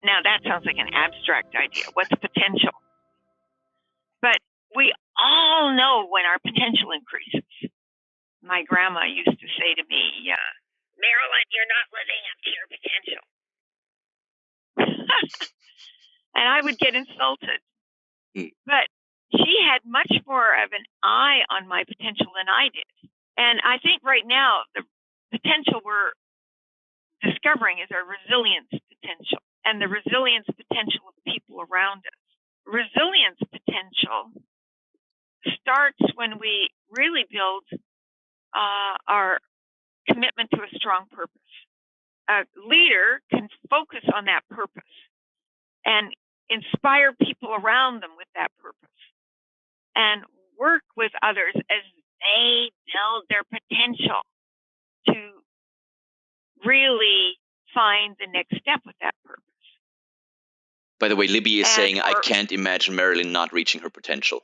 Now that sounds like an abstract idea. What's potential? But we all know when our potential increases. My grandma used to say to me, Marilyn, you're not living up to your potential. And I would get insulted. But she had much more of an eye on my potential than I did. And I think right now, the potential we're discovering is our resilience potential and the resilience potential of people around us. Resilience potential starts when we really build our commitment to a strong purpose. A leader can focus on that purpose and inspire people around them with that purpose and work with others as they build their potential to really find the next step with that purpose. By the way, Libby is saying, I can't imagine Marilyn not reaching her potential.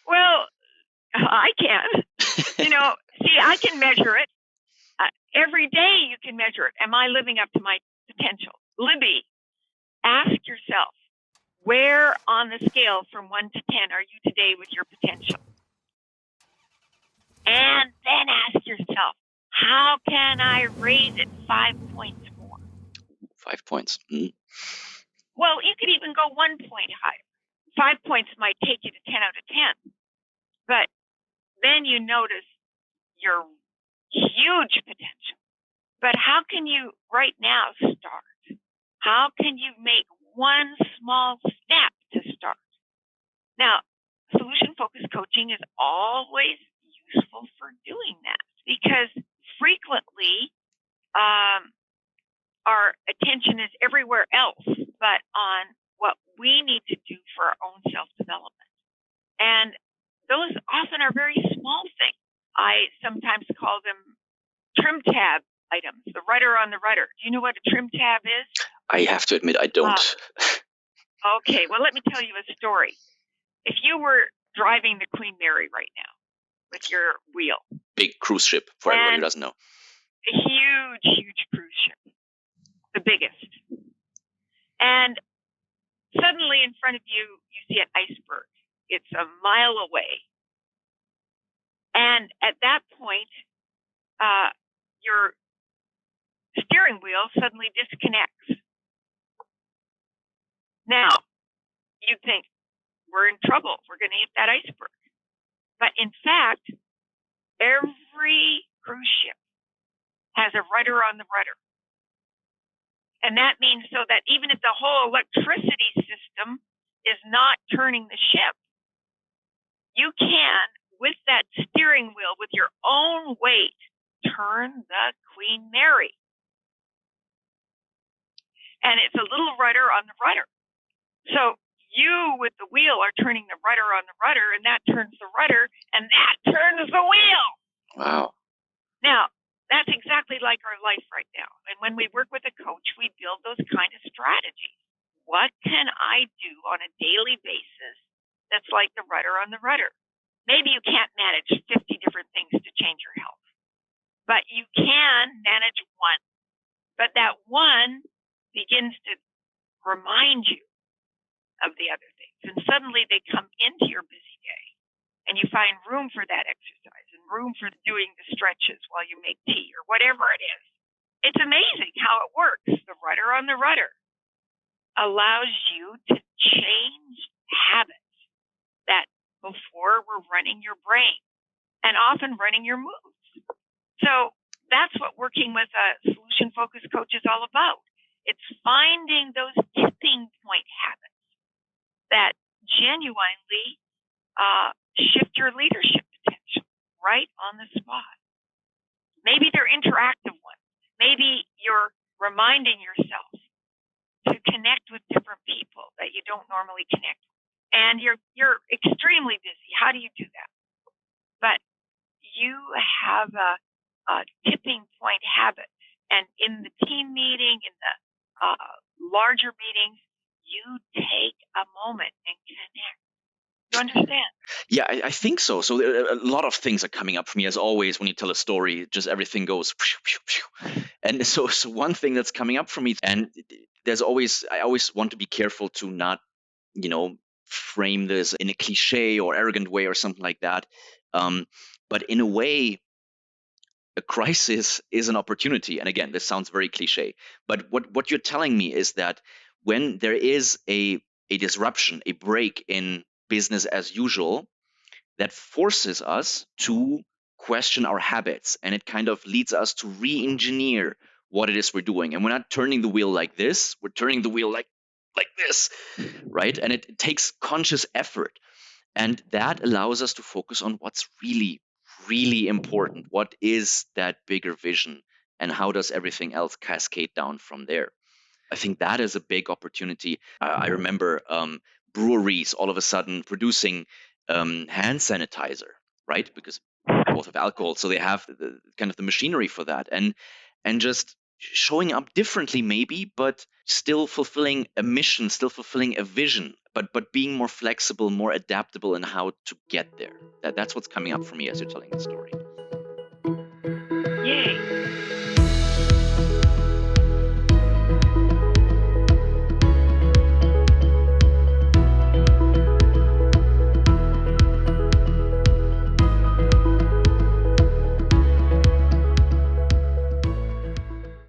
Well, I can. See, I can measure it. Every day you can measure it. Am I living up to my potential? Libby, ask yourself, where on the scale from 1 to 10 are you today with your potential? And then ask yourself, how can I raise it 5 points more? 5 points. Mm. Well, you could even go 1 point higher. 5 points might take you to 10 out of 10. But then you notice your huge potential. But how can you right now start? How can you make one small step to start? Now, solution-focused coaching is always useful for doing that because frequently our attention is everywhere else but on what we need to do for our own self-development. And those often are very small things. I sometimes call them trim tab items, the rudder on the rudder. Do you know what a trim tab is? I have to admit, I don't. Okay, well, let me tell you a story. If you were driving the Queen Mary right now with your wheel. Big cruise ship, for everyone who doesn't know. A huge, huge cruise ship. The biggest. And suddenly in front of you, you see an iceberg. It's a mile away. And at that point, your steering wheel suddenly disconnects. Now, you think, we're in trouble. We're going to hit that iceberg. But in fact, every cruise ship has a rudder on the rudder. And that means so that even if the whole electricity system is not turning the ship, you can, with that steering wheel, with your own weight, turn the Queen Mary. And it's a little rudder on the rudder. So you with the wheel are turning the rudder on the rudder, and that turns the rudder, and that turns the wheel. Wow. Now, that's exactly like our life right now. And when we work with a coach, we build those kind of strategies. What can I do on a daily basis that's like the rudder on the rudder? Maybe you can't manage 50 different things to change your health, but you can manage one. But that one begins to remind you of the other things. And suddenly they come into your busy day and you find room for that exercise and room for doing the stretches while you make tea or whatever it is. It's amazing how it works. The rudder on the rudder allows you to change habits that before were running your brain and often running your moves. So that's what working with a solution-focused coach is all about. It's finding those tipping point habits that genuinely shift your leadership potential right on the spot. Maybe they're interactive ones. Maybe you're reminding yourself to connect with different people that you don't normally connect with. And you're extremely busy. How do you do that? But you have a tipping point habit. And in the team meeting, in the larger meetings, you take a moment and connect. You understand? Yeah, I think so. So a lot of things are coming up for me, as always, when you tell a story. Just everything goes. And so one thing that's coming up for me, and I always want to be careful to not, frame this in a cliche or arrogant way or something like that. But in a way, a crisis is an opportunity. And again, this sounds very cliche, but what you're telling me is that when there is a disruption, a break in business as usual, that forces us to question our habits, and it kind of leads us to re-engineer what it is we're doing. And we're not turning the wheel like this, we're turning the wheel like this, right? And it takes conscious effort, and that allows us to focus on what's really, really important. What is that bigger vision, and how does everything else cascade down from there? I think that is a big opportunity. I remember breweries all of a sudden producing hand sanitizer, right? Because both have alcohol, so they have kind of the machinery for that, and just showing up differently, maybe, but still fulfilling a mission, still fulfilling a vision, but being more flexible, more adaptable in how to get there. That's what's coming up for me as you're telling the story.